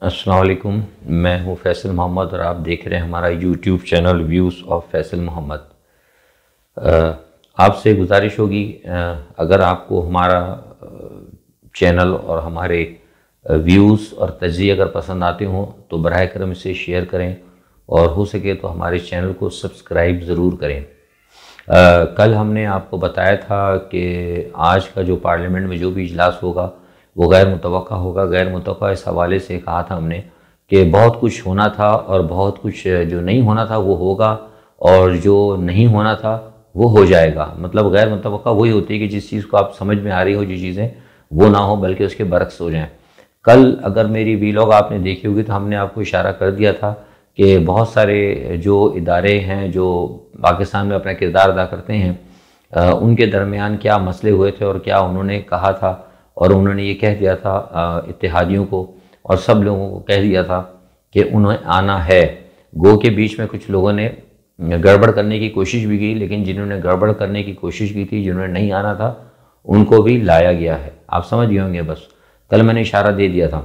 अस्सलाम वालेकुम। मैं हूं फैसल मोहम्मद और आप देख रहे हैं हमारा YouTube channel views of Faisal Mohammad. आपसे गुजारिश होगी, अगर आपको हमारा चैनल और हमारे व्यूज़ और तजज़िये अगर पसंद आते हों तो बराह करम इसे शेयर करें और हो सके तो हमारे चैनल को सब्सक्राइब ज़रूर करें। कल हमने आपको बताया था कि आज का जो पार्लियामेंट में जो भी इजलास होगा वो गैर मुतवक्का होगा। गैर मुतवक्का इस हवाले से कहा था हमने कि बहुत कुछ होना था और बहुत कुछ जो नहीं होना था वो होगा और जो नहीं होना था वो हो जाएगा। मतलब गैर मुतवक्का वही होती है कि जिस चीज़ को आप समझ में आ रही हो, जो चीज़ें वो ना हो बल्कि उसके बरक्स हो जाएं। कल अगर मेरी वीलॉग आपने देखी होगी तो हमने आपको इशारा कर दिया था कि बहुत सारे जो इदारे हैं जो पाकिस्तान में अपना किरदार अदा करते हैं, उनके दरमियान क्या मसले हुए थे और क्या उन्होंने कहा था। और उन्होंने ये कह दिया था इत्तेहादियों को और सब लोगों को कह दिया था कि उन्हें आना है। गो के बीच में कुछ लोगों ने गड़बड़ करने की कोशिश भी की, लेकिन जिन्होंने गड़बड़ करने की कोशिश की थी, जिन्होंने नहीं आना था, उनको भी लाया गया है। आप समझ गए होंगे। बस कल मैंने इशारा दे दिया था।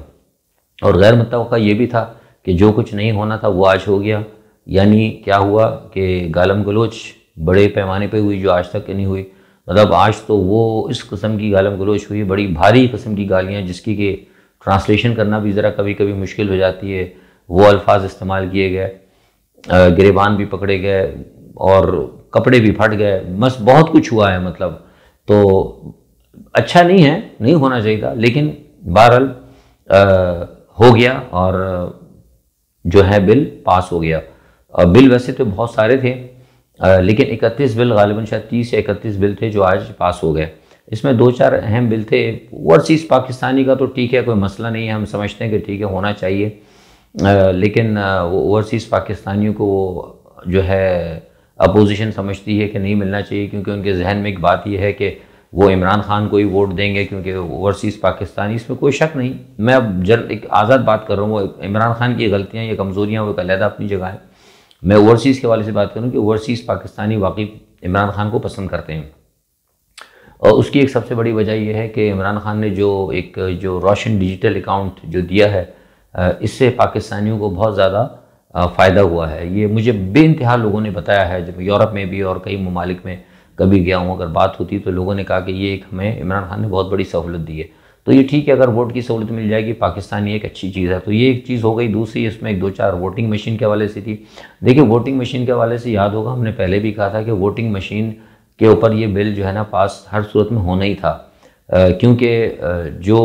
और गैर मुतवक्का ये भी था कि जो कुछ नहीं होना था वो आज हो गया। यानी क्या हुआ कि गालम गलोच बड़े पैमाने पे हुई जो आज तक नहीं हुई। मतलब आज तो वो इस किस्म की गालम गलोच हुई, बड़ी भारी किस्म की गालियाँ, जिसकी कि ट्रांसलेशन करना भी ज़रा कभी कभी मुश्किल हो जाती है। वो अल्फाज इस्तेमाल किए गए, गिरेबान भी पकड़े गए और कपड़े भी फट गए। बस बहुत कुछ हुआ है। मतलब तो अच्छा नहीं है, नहीं होना चाहिए था, लेकिन बहरहाल हो गया और जो है बिल पास हो गया। बिल वैसे तो बहुत सारे थे, लेकिन 31 बिल, गालिबन शायद 30 या 31 बिल थे जो आज पास हो गए। इसमें 2-4 अहम बिल थे। ओवरसीज़ पाकिस्तानी का तो ठीक है, कोई मसला नहीं है, हम समझते हैं कि ठीक है होना चाहिए, लेकिन वो ओवरसीज़ पाकिस्तानियों को वो जो है अपोजिशन समझती है कि नहीं मिलना चाहिए, क्योंकि उनके जहन में एक बात यह है कि वो इमरान खान को ही वोट देंगे क्योंकि ओवरसीज़ पाकिस्तानी। इसमें कोई शक नहीं। मैं अब एक आज़ाद बात कर रहा हूँ। वो इमरान खान की गलतियाँ या कमज़ोरियाँ वो एक अलहदा अपनी जगह है। मैं ओवरसीज़ के हवाले से बात करूँ कि ओवरसीज़ पाकिस्तानी वाकई इमरान खान को पसंद करते हैं। और उसकी एक सबसे बड़ी वजह यह है कि इमरान खान ने जो रोशन डिजिटल अकाउंट जो दिया है, इससे पाकिस्तानियों को बहुत ज़्यादा फ़ायदा हुआ है। ये मुझे बेइंतहा लोगों ने बताया है। जब यूरोप में भी और कई ममालिक में कभी गया हूँ, अगर बात होती तो लोगों ने कहा कि ये एक हमें इमरान खान ने बहुत बड़ी सहूलत दी है। तो ये ठीक है, अगर वोट की सहूलत मिल जाएगी पाकिस्तानी, एक अच्छी चीज़ है। तो ये एक चीज़ हो गई। दूसरी इसमें 1-2-4 वोटिंग मशीन के हवाले से थी। देखिए, वोटिंग मशीन के हवाले से याद होगा हमने पहले भी कहा था कि वोटिंग मशीन के ऊपर ये बिल जो है ना पास हर सूरत में होना ही था, क्योंकि जो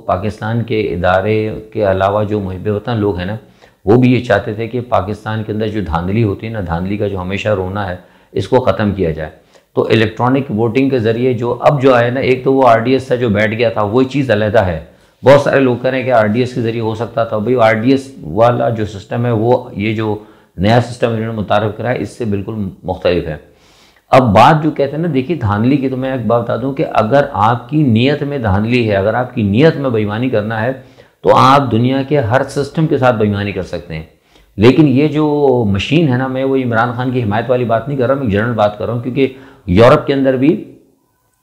पाकिस्तान के इदारे के अलावा जो मुहिब वतन लोग हैं ना, वो भी ये चाहते थे कि पाकिस्तान के अंदर जो धांधली होती है ना, धांधली का जो हमेशा रोना है, इसको ख़त्म किया जाए। तो इलेक्ट्रॉनिक वोटिंग के ज़रिए जो आया ना, एक तो वो RDS था जो बैठ गया था, वही चीज़ अलहदा है। बहुत सारे लोग कह रहे हैं कि RDS के ज़रिए हो सकता था। भाई RDS वाला जो सिस्टम है, वो ये जो नया सिस्टम इन्होंने मुतारफ़ करा है, इससे बिल्कुल मुख्तलिफ है। अब बात जो कहते हैं ना, देखिए धांधली की, तो मैं एक बात बता दूँ कि अगर आपकी नीयत में धांधली है, अगर आपकी नीयत में बेईमानी करना है, तो आप दुनिया के हर सिस्टम के साथ बेईमानी कर सकते हैं। लेकिन ये जो मशीन है ना, मैं वो इमरान खान की हिमायत वाली बात नहीं कर रहा, मैं जनरल बात कर रहा हूँ, क्योंकि यूरोप के अंदर भी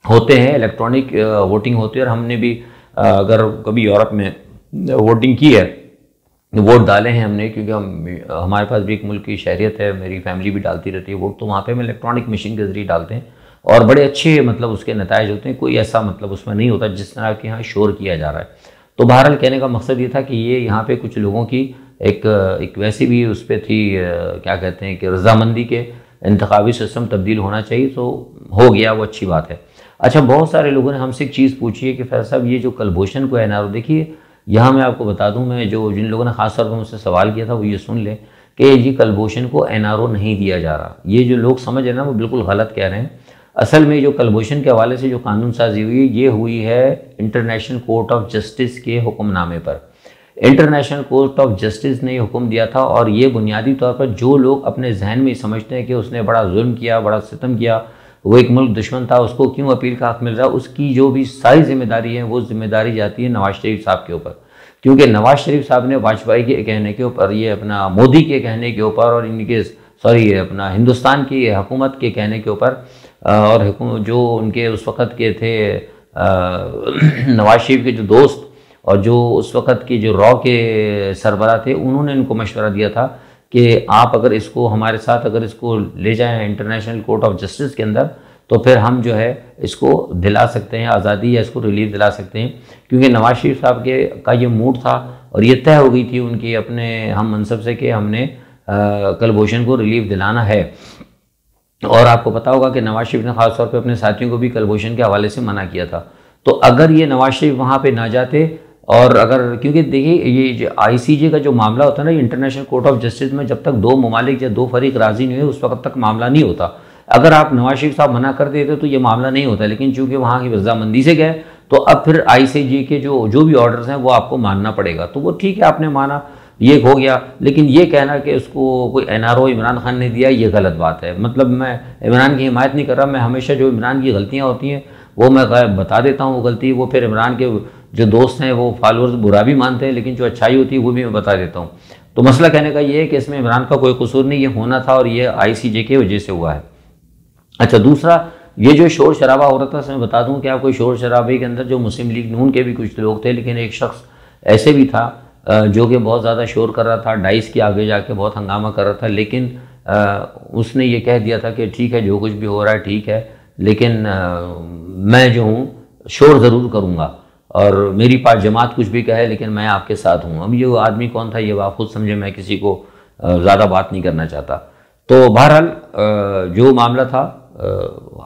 होते हैं इलेक्ट्रॉनिक वोटिंग होती है। और हमने भी अगर कभी यूरोप में वोटिंग की है, वोट डाले हैं हमने, क्योंकि हमारे पास भी एक मुल्क की शहरियत है, मेरी फैमिली भी डालती रहती है वोट, तो वहाँ पे हम इलेक्ट्रॉनिक मशीन के ज़रिए डालते हैं और बड़े अच्छे मतलब उसके नताइज होते हैं। कोई ऐसा मतलब उसमें नहीं होता जिस तरह के यहाँ शोर किया जा रहा है। तो बहरहाल कहने का मकसद ये था कि ये यहाँ पे कुछ लोगों की एक वैसी भी उस पर थी, क्या कहते हैं कि रजामंदी के इंतखाबी सिस्टम तब्दील होना चाहिए, तो हो गया, वो अच्छी बात है। अच्छा, बहुत सारे लोगों ने हमसे एक चीज़ पूछी है कि फैसल साहब ये जो कलभूषण को NRO, देखिए यहाँ मैं आपको बता दूँ, मैं जिन लोगों ने ख़ास तौर पर मुझसे सवाल किया था वो ये सुन लें कि ये कलभूषण को NRO नहीं दिया जा रहा। ये जो लोग समझ रहे हैं ना, वो बिल्कुल गलत कह रहे हैं। असल में जो कलभूषण के हवाले से जो कानून साजी हुई है, ये हुई है इंटरनेशनल कोर्ट ऑफ जस्टिस के हुक्मनामे पर। इंटरनेशनल कोर्ट ऑफ जस्टिस ने हुक्म दिया था, और ये बुनियादी तौर पर जो लोग अपने जहन में समझते हैं कि उसने बड़ा जुल्म किया, बड़ा सितम किया, वो एक मुल्क दुश्मन था, उसको क्यों अपील का हक मिल रहा है, उसकी जो भी सारी जिम्मेदारी है वो जिम्मेदारी जाती है नवाज शरीफ साहब के ऊपर। क्योंकि नवाज शरीफ साहब ने वाजपेयी के कहने के ऊपर, ये अपना मोदी के कहने के ऊपर, और इनके अपना हिंदुस्तान की हुकूमत के कहने के ऊपर, और जो उनके उस वक़्त के थे नवाज शरीफ के जो दोस्त, और जो उस वक़्त की जो रॉ के सरबराह थे उन्होंने इनको मशवरा दिया था कि आप अगर इसको हमारे साथ अगर इसको ले जाएं इंटरनेशनल कोर्ट ऑफ जस्टिस के अंदर तो फिर हम जो है इसको दिला सकते हैं आज़ादी या इसको रिलीफ दिला सकते हैं, क्योंकि नवाज शरीफ साहब के का ये मूड था और ये तय हो गई थी उनकी अपने हम मनसब से कि हमने कुलभूषण को रिलीफ दिलाना है। और आपको पता होगा कि नवाज शरीफ ने खासतौर पे अपने साथियों को भी कुलभूषण के हवाले से मना किया था। तो अगर ये नवाज शरीफ वहाँ पे ना जाते और अगर, क्योंकि देखिए ये जो ICJ का जो मामला होता है ना, इंटरनेशनल कोर्ट ऑफ जस्टिस में जब तक दो ममालिक या दो फरीक राज़ी नहीं हुए उस वक्त तक मामला नहीं होता। अगर आप नवाज शरीफ साहब मना कर देते तो ये मामला नहीं होता, लेकिन चूंकि वहाँ की रजामंदी से गए तो अब फिर ICJ के जो भी ऑर्डर्स हैं वो आपको मानना पड़ेगा। तो वो ठीक है, आपने माना, ये हो गया। लेकिन ये कहना कि उसको कोई NRO इमरान खान ने दिया, ये गलत बात है। मतलब मैं इमरान की हिमायत नहीं कर रहा, मैं हमेशा जो इमरान की गलतियाँ होती हैं वो मैं बता देता हूँ वो गलती, वो फिर इमरान के जो दोस्त हैं वो फॉलोअर्स बुरा भी मानते हैं, लेकिन जो अच्छाई होती है वो भी मैं बता देता हूँ। तो मसला कहने का ये है कि इसमें इमरान का कोई कसूर नहीं, ये होना था और ये ICJ की वजह से हुआ है। अच्छा, दूसरा ये जो शोर शराबा हो रहा था, मैं बता दूं कि आपको शोर शराबे के अंदर जो मुस्लिम लीग नून के भी कुछ लोग थे, लेकिन एक शख्स ऐसे भी था जो कि बहुत ज़्यादा शोर कर रहा था, डाइस के आगे जाके बहुत हंगामा कर रहा था, लेकिन उसने ये कह दिया था कि ठीक है जो कुछ भी हो रहा है ठीक है, लेकिन मैं जो हूँ शोर ज़रूर करूँगा और मेरी पास जमात कुछ भी कहे लेकिन मैं आपके साथ हूँ। अब ये आदमी कौन था ये आप खुद समझे, मैं किसी को ज़्यादा बात नहीं करना चाहता। तो बहरहाल जो मामला था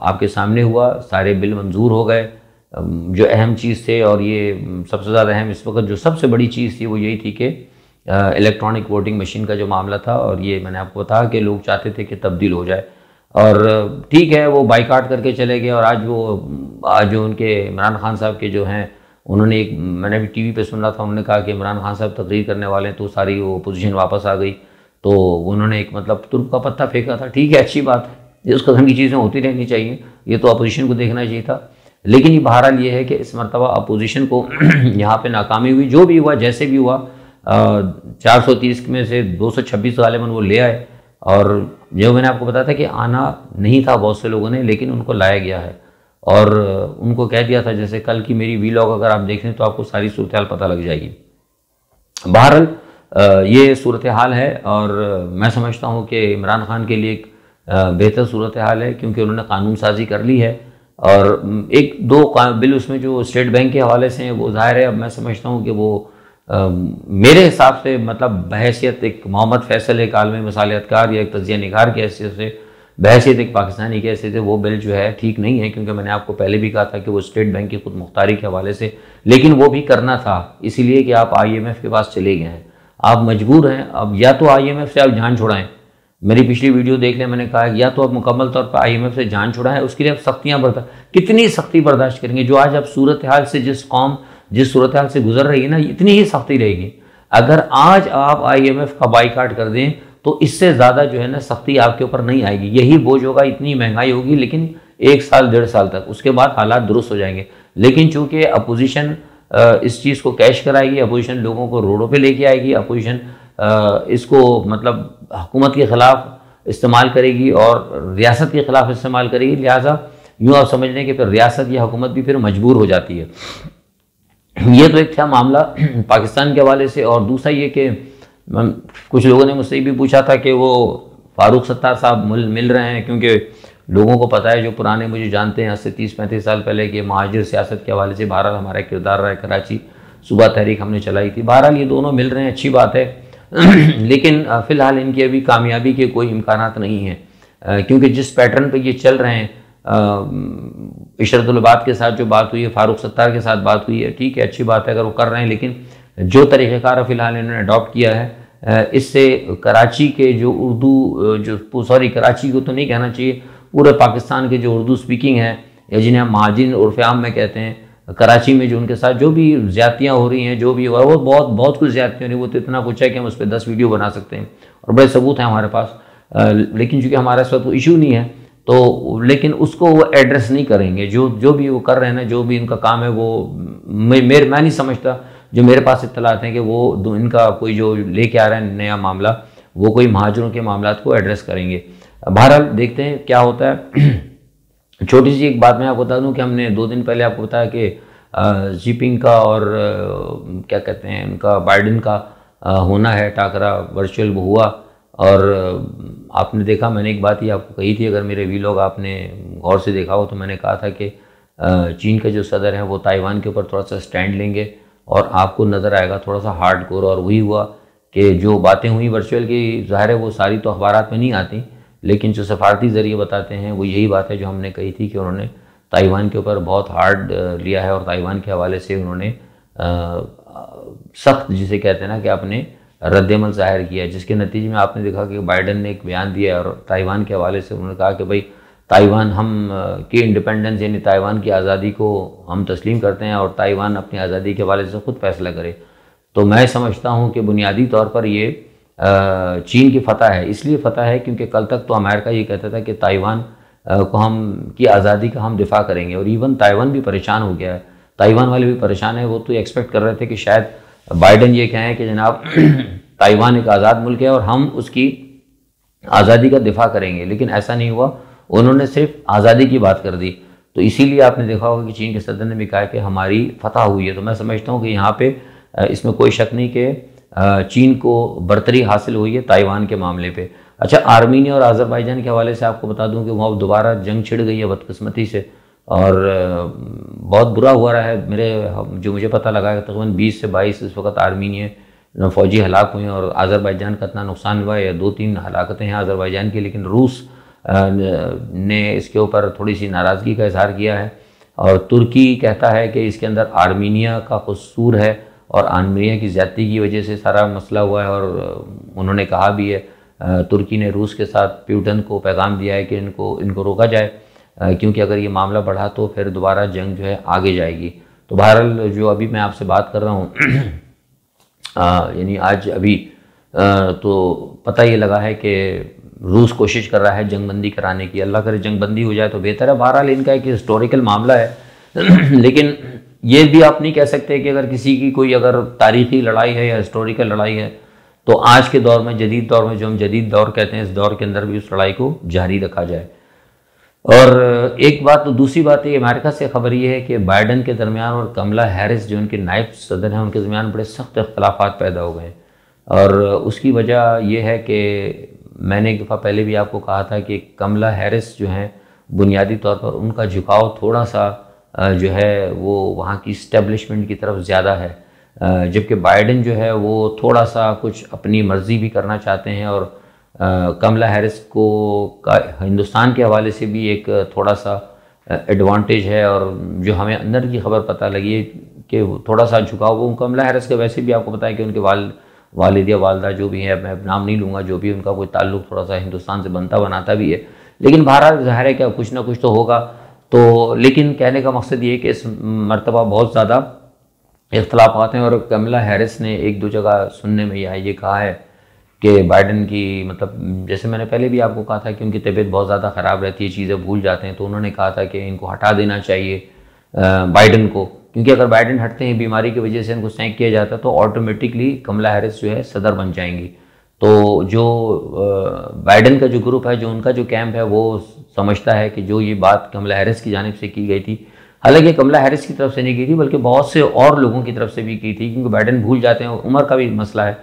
आपके सामने हुआ, सारे बिल मंजूर हो गए। जो अहम चीज़ थे, और ये सबसे ज़्यादा अहम इस वक्त जो सबसे बड़ी चीज़ थी वो यही थी कि इलेक्ट्रॉनिक वोटिंग मशीन का जो मामला था, और ये मैंने आपको बताया कि लोग चाहते थे कि तब्दील हो जाए, और ठीक है वो बाइकाट करके चले गए। और आज जो उनके इमरान खान साहब के जो हैं, उन्होंने एक, मैंने भी TV पे सुन रहा था, उन्होंने कहा कि इमरान खान साहब तकरीर करने वाले हैं, तो सारी वो पोजीशन वापस आ गई। तो उन्होंने एक मतलब तुर्क का पत्ता फेंका था। ठीक है, अच्छी बात है, उस कदम की चीज़ें होती रहनी चाहिए, ये तो अपोजिशन को देखना चाहिए था। लेकिन ये बहरहाल ये है कि इस मरतबा अपोजिशन को यहाँ पे नाकामी हुई। जो भी हुआ, जैसे भी हुआ, 430 में से 226 गालिबन वो ले आए, और जो मैंने आपको बताया था कि आना नहीं था बहुत से लोगों ने, लेकिन उनको लाया गया है और उनको कह दिया था, जैसे कल की मेरी वीलॉग अगर आप देखें तो आपको सारी सूरत हाल पता लग जाएगी। बहरहाल ये सूरत हाल है, और मैं समझता हूँ कि इमरान खान के लिए एक बेहतर सूरत हाल है, क्योंकि उन्होंने कानून साजी कर ली है, और एक दो बिल उसमें जो स्टेट बैंक के हवाले से हैं वो ज़ाहिर है, अब मैं समझता हूँ कि वो मेरे हिसाब से मतलब बहैसियत एक मोहम्मद फैसल एक आलमी मसालियतकार या एक तजिया निगार की हैसियत से, बहैसियत एक पाकिस्तानी की हैसियत से, वो बिल जो है ठीक नहीं है, क्योंकि मैंने आपको पहले भी कहा था कि वो स्टेट बैंक की खुद मुख्तारी के हवाले से, लेकिन वो भी करना था इसीलिए कि आप IMF के पास चले गए हैं, आप मजबूर हैं। अब या तो IMF से आप जान छुड़ाएं, मेरी पिछली वीडियो देख लें, मैंने कहा या तो आप मुकम्मल तौर पर IMF से जान छुड़ाएं, उसके लिए आप सख्तियाँ कितनी सख्ती बर्दाश्त करेंगे? जो आज आप सूरत हाल से जिस कौम जिस सूरत हाल से गुजर रही है ना, इतनी ही सख्ती रहेगी। अगर आज आप IMF का बाइकाट कर दें तो इससे ज़्यादा जो है ना सख्ती आपके ऊपर नहीं आएगी। यही बोझ होगा, इतनी महंगाई होगी, लेकिन 1 साल 1.5 साल तक, उसके बाद हालात दुरुस्त हो जाएंगे। लेकिन चूंकि अपोजिशन इस चीज़ को कैश कराएगी, अपोजिशन लोगों को रोडों पे लेके आएगी, अपोजिशन इसको मतलब हुकूमत के ख़िलाफ़ इस्तेमाल करेगी और रियासत के ख़िलाफ़ इस्तेमाल करेगी, लिहाजा यूँ आप समझ लें कि फिर रियासत या हुकूमत भी फिर मजबूर हो जाती है। ये तो एक था मामला पाकिस्तान के हवाले से। और दूसरा ये कि कुछ लोगों ने मुझसे भी पूछा था कि वो फारूक सत्तार साहब मिल रहे हैं, क्योंकि लोगों को पता है, जो पुराने मुझे जानते हैं आज से 30-35 साल पहले, कि महाजिर सियासत के हवाले से बहरहाल हमारा किरदार रहा है। कराची सुबह तहरीक हमने चलाई थी, बहरहाल ये दोनों मिल रहे हैं, अच्छी बात है। लेकिन फ़िलहाल इनकी अभी कामयाबी के कोई इम्कानात नहीं हैं, क्योंकि जिस पैटर्न पर ये चल रहे हैं, इशरतुल इबाद के साथ जो बात हुई है, फारूक सत्तार के साथ बात हुई है, ठीक है, अच्छी बात है अगर वो कर रहे हैं, लेकिन जो तरीक़ेकार फ़िलहाल इन्होंने अडॉप्ट किया है, इससे कराची के जो कराची को तो नहीं कहना चाहिए, पूरे पाकिस्तान के जो उर्दू स्पीकिंग है, या जिन्हें हम महाजिन उर्फ़ आम में कहते हैं, कराची में जो उनके साथ जो भी ज़्यादतियाँ हो रही हैं, जो भी हुआ, वो बहुत कुछ ज़्यादतियाँ हो रही, वो तो इतना कुछ है कि हम उस पर 10 वीडियो बना सकते हैं और बड़े सबूत हैं हमारे पास। लेकिन चूँकि हमारे साथ वो इशू नहीं है, तो लेकिन उसको वो एड्रेस नहीं करेंगे। जो भी वो कर रहे हैं ना, जो भी इनका काम है, वो मैं नहीं समझता, जो मेरे पास इत्तलात हैं, कि वो इनका कोई जो लेके आ रहा है नया मामला, वो कोई महाजरों के मामला को एड्रेस करेंगे। बहरहाल देखते हैं क्या होता है। छोटी सी एक बात मैं आपको बता दूं कि हमने 2 दिन पहले आपको बताया कि जीपिंग का और क्या कहते हैं उनका बाइडेन का होना है, टाकरा वर्चुअल हुआ। और आपने देखा, मैंने एक बात ही आपको कही थी, अगर मेरे वीलॉग आपने गौर से देखा हो तो मैंने कहा था कि चीन के जो सदर हैं वो ताइवान के ऊपर थोड़ा सा स्टैंड लेंगे और आपको नज़र आएगा थोड़ा सा हार्डकोर। और वही हुआ कि जो बातें हुई वर्चुअल की, ज़ाहिर है वो सारी तो अखबारात में नहीं आती, लेकिन जो सफारती ज़रिए बताते हैं वो यही बात है जो हमने कही थी कि उन्होंने ताइवान के ऊपर बहुत हार्ड लिया है और ताइवान के हवाले से उन्होंने सख्त, जिसे कहते हैं ना कि आपने रद्दमल ज़ाहिर किया है, जिसके नतीजे में आपने देखा कि बाइडेन ने एक बयान दिया और ताइवान के हवाले से उन्होंने कहा कि भाई ताइवान हम की इंडिपेंडेंस यानी ताइवान की आज़ादी को हम तस्लीम करते हैं और ताइवान अपनी आज़ादी के हवाले से खुद फैसला करे। तो मैं समझता हूँ कि बुनियादी तौर पर ये चीन की फ़तह है। इसलिए फ़तह है क्योंकि कल तक तो अमेरिका ये कहता था कि ताइवान को हम की आज़ादी का हम दिफा करेंगे, और इवन ताइवान भी परेशान हो गया है, ताइवान वाले भी परेशान है। वो तो एक्सपेक्ट कर रहे थे कि शायद बाइडेन ये कहें कि जनाब ताइवान एक आज़ाद मुल्क है और हम उसकी आज़ादी का दिफा करेंगे, लेकिन ऐसा नहीं हुआ। उन्होंने सिर्फ आज़ादी की बात कर दी। तो इसीलिए आपने देखा होगा कि चीन के सदर ने भी कहा कि हमारी फतह हुई है। तो मैं समझता हूँ कि यहाँ पे इसमें कोई शक नहीं कि चीन को बरतरी हासिल हुई है ताइवान के मामले पे। अच्छा, आर्मीनिया और अज़रबैजान के हवाले से आपको बता दूँ कि वहाँ दोबारा जंग छिड़ गई है बदकिस्मती से, और बहुत बुरा हुआ रहा है। जो मुझे पता लगा है तकरीबन 20 से 22 इस वक्त आर्मीनिया फ़ौजी हलाक हुए हैं, और अज़रबैजान का इतना नुकसान हुआ है, या 2-3 हलाकतें हैं अज़रबैजान की, लेकिन रूस ने इसके ऊपर थोड़ी सी नाराज़गी का इजहार किया है। और तुर्की कहता है कि इसके अंदर आर्मीनिया का कसूर है और आर्मीनिया की ज़्यादती की वजह से सारा मसला हुआ है। और उन्होंने कहा भी है, तुर्की ने रूस के साथ प्यूटन को पैगाम दिया है कि इनको रोका जाए, क्योंकि अगर ये मामला बढ़ा तो फिर दोबारा जंग जो है आगे जाएगी। तो बहरहाल जो अभी मैं आपसे बात कर रहा हूँ यानी आज अभी तो पता ये लगा है कि रूस कोशिश कर रहा है जंगबंदी कराने की। अल्लाह करे जंगबंदी हो जाए तो बेहतर है। बहरहाल इनका एक हिस्टोरिकल मामला है लेकिन ये भी आप नहीं कह सकते कि अगर किसी की कोई अगर तारीख़ी लड़ाई है या हिस्टोरिकल लड़ाई है तो आज के दौर में, जदीद दौर में, जो हम जदीद दौर कहते हैं, इस दौर के अंदर भी उस लड़ाई को जारी रखा जाए। और एक बात तो दूसरी बात है, अमेरिका से खबर ये है कि बाइडेन के दरमियान और कमला हैरिस जो उनके नायब सदर हैं उनके दरमियान बड़े सख्त इख्तलाफात पैदा हो गए। और उसकी वजह यह है कि मैंने एक दफ़ा पहले भी आपको कहा था कि कमला हैरिस जो हैं बुनियादी तौर पर उनका झुकाव थोड़ा सा जो है वो वहाँ की इस्टेब्लिशमेंट की तरफ ज़्यादा है, जबकि बाइडेन जो है वो थोड़ा सा कुछ अपनी मर्ज़ी भी करना चाहते हैं। और कमला हैरिस को का हिंदुस्तान के हवाले से भी एक थोड़ा सा एडवांटेज है, और जो हमें अंदर की खबर पता लगी है कि थोड़ा सा झुकाव वो कमला हैरिस के, वैसे भी आपको पता है कि उनके वालिद या वालदा जो भी है, मैं नाम नहीं लूँगा, जो भी उनका कोई ताल्लुक़ थोड़ा सा हिंदुस्तान से बनता बनाता भी है, लेकिन बहरहाल ज़ाहिर है कि कुछ ना कुछ तो होगा। तो लेकिन कहने का मकसद ये है कि इस मरतबा बहुत ज़्यादा इख्तलाफात हैं। और कमला हैरिस ने एक दो जगह सुनने में ये कहा है कि बाइडेन की, मतलब जैसे मैंने पहले भी आपको कहा था कि उनकी तबीयत बहुत ज़्यादा ख़राब रहती है, चीज़ें भूल जाते हैं, तो उन्होंने कहा था कि इनको हटा देना चाहिए बाइडेन को, क्योंकि अगर बाइडेन हटते हैं बीमारी की वजह से इनको सैंक किया जाता तो ऑटोमेटिकली कमला हैरिस जो है सदर बन जाएंगी। तो जो बाइडेन का जो ग्रुप है, जो उनका जो कैंप है, वो समझता है कि जो ये बात कमला हैरिस की जानिब से की गई थी, हालांकि कमला हैरिस की तरफ से नहीं की थी बल्कि बहुत से और लोगों की तरफ से भी की थी, क्योंकि बाइडेन भूल जाते हैं, उम्र का भी मसला है।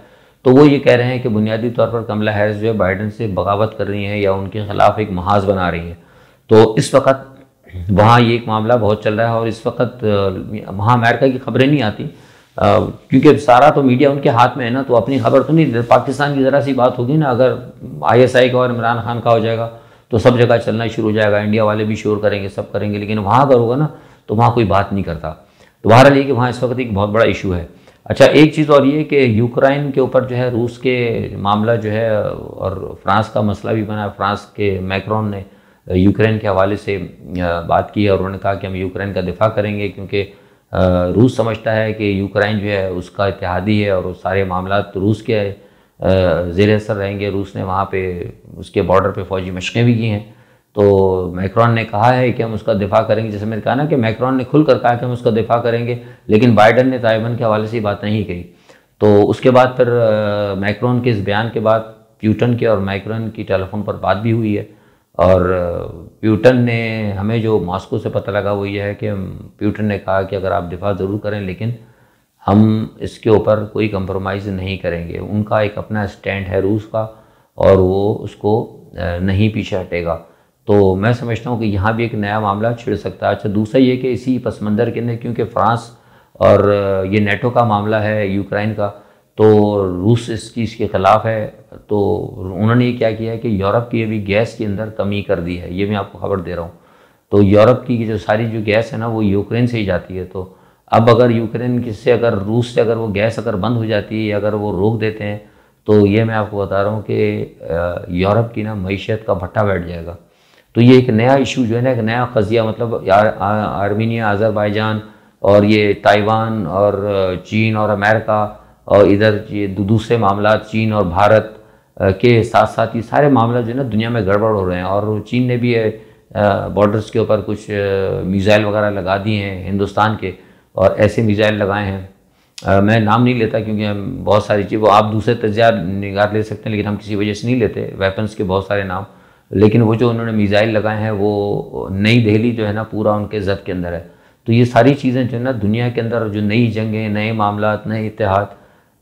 तो वो ये कह रहे हैं कि बुनियादी तौर पर कमला हैरिस जो है बाइडेन से बगावत कर रही हैं या उनके खिलाफ एक महाज बना रही हैं। तो इस वक्त वहाँ ये एक मामला बहुत चल रहा है, और इस वक्त वहाँ अमेरिका की खबरें नहीं आती क्योंकि सारा तो मीडिया उनके हाथ में है ना, तो अपनी खबर तो नहीं। पाकिस्तान की ज़रा सी बात होगी ना, अगर ISI का और इमरान खान का हो जाएगा तो सब जगह चलना शुरू हो जाएगा, इंडिया वाले भी शोर करेंगे, सब करेंगे, लेकिन वहाँ अगर होगा ना तो वहाँ कोई बात नहीं करता। तो बहरहाल ये कि वहाँ इस वक्त एक बहुत बड़ा इशू है। अच्छा, एक चीज़ और ये कि यूक्रेन के ऊपर जो है रूस के मामला जो है और फ्रांस का मसला भी बना। फ्रांस के मैक्रोन ने यूक्रेन के हवाले से बात की है और उन्होंने कहा कि हम यूक्रेन का दिफा करेंगे, क्योंकि रूस समझता है कि यूक्रेन जो है उसका इत्तेहादी है और सारे मामला रूस के ज़ेर असर रहेंगे। रूस ने वहाँ पे उसके बॉर्डर पे फ़ौजी मशक़ें भी की हैं। तो मैक्रोन ने कहा है कि हम उसका दिफा करेंगे। जैसे मैंने कहा ना कि मैक्रोन ने खुलकर कहा कि हम उसका दिफा करेंगे, लेकिन बाइडेन ने ताइवान के हवाले से बात नहीं कही। तो उसके बाद फिर मैक्रोन के इस बयान के बाद प्यूटन के और मैक्रोन की टेलीफोन पर बात भी हुई है, और प्यूटन ने हमें जो मॉस्को से पता लगा वो ये है कि प्यूटन ने कहा कि अगर आप दिफा ज़रूर करें लेकिन हम इसके ऊपर कोई कंप्रोमाइज़ नहीं करेंगे। उनका एक अपना स्टैंड है रूस का और वो उसको नहीं पीछे हटेगा। तो मैं समझता हूँ कि यहाँ भी एक नया मामला छिड़ सकता है। अच्छा, दूसरा ये कि इसी पस मंज़र के अंदर क्योंकि फ्रांस और ये नेटो का मामला है यूक्रेन का, तो रूस इस चीज़ के ख़िलाफ़ है। तो उन्होंने ये क्या किया है कि यूरोप की अभी गैस के अंदर कमी कर दी है, ये मैं आपको खबर दे रहा हूँ। तो यूरोप की जो सारी जो गैस है ना वो यूक्रेन से ही जाती है। तो अब अगर यूक्रेन किससे अगर रूस से अगर वो गैस अगर बंद हो जाती है या अगर वो रोक देते हैं तो ये मैं आपको बता रहा हूँ कि यूरोप की ना मईशत का भट्टा बैठ जाएगा। तो ये एक नया इशू जो है ना, एक नया कज़िया, मतलब आर्मीनिया, अज़रबैजान और ये ताइवान और चीन और अमेरिका और इधर ये दूसरे मामला चीन और भारत के साथ साथ ये सारे मामला जो है ना दुनिया में गड़बड़ हो रहे हैं। और चीन ने भी बॉर्डर्स के ऊपर कुछ मिसाइल वगैरह लगा दिए हैं हिंदुस्तान के, और ऐसे मिसाइल लगाए हैं। मैं नाम नहीं लेता क्योंकि हम बहुत सारी चीज़ वो आप दूसरे तजिया निगाह ले सकते हैं, लेकिन हम किसी वजह से नहीं लेते वेपन्स के बहुत सारे नाम। लेकिन वो जो उन्होंने मिसाइल लगाए हैं वो नई दिल्ली जो है ना पूरा उनके जद के अंदर है। तो ये सारी चीज़ें जो है ना दुनिया के अंदर जो नई जंगें, नए मामला, नए इत्तेहाद,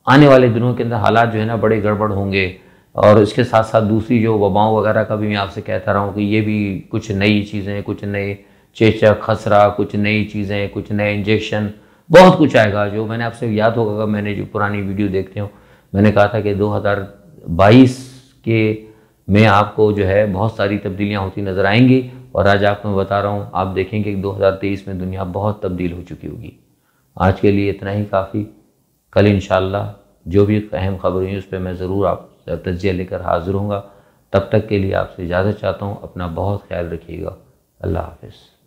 आने वाले दिनों के अंदर हालात जो है ना बड़े गड़बड़ होंगे। और इसके साथ साथ दूसरी जो वबाओं वगैरह का भी मैं आपसे कहता रहा हूँ कि ये भी कुछ नई चीज़ें, कुछ नए चेचक, खसरा, कुछ नई चीज़ें, कुछ नए इंजेक्शन, बहुत कुछ आएगा। जो मैंने आपसे याद होगा, मैंने जो पुरानी वीडियो देखते हो, मैंने कहा था कि 2022 के में आपको जो है बहुत सारी तब्दीलियाँ होती नज़र आएंगी। और आज आपको मैं बता रहा हूँ, आप देखेंगे कि 2023 में दुनिया बहुत तब्दील हो चुकी होगी। आज के लिए इतना ही काफ़ी। कल इंशाअल्लाह जो भी अहम खबर हुई उस पर मैं ज़रूर आप तज्जिया लेकर हाज़िर होऊंगा। तब तक के लिए आपसे इजाज़त चाहता हूँ। अपना बहुत ख्याल रखिएगा। अल्लाह हाफ़िज़।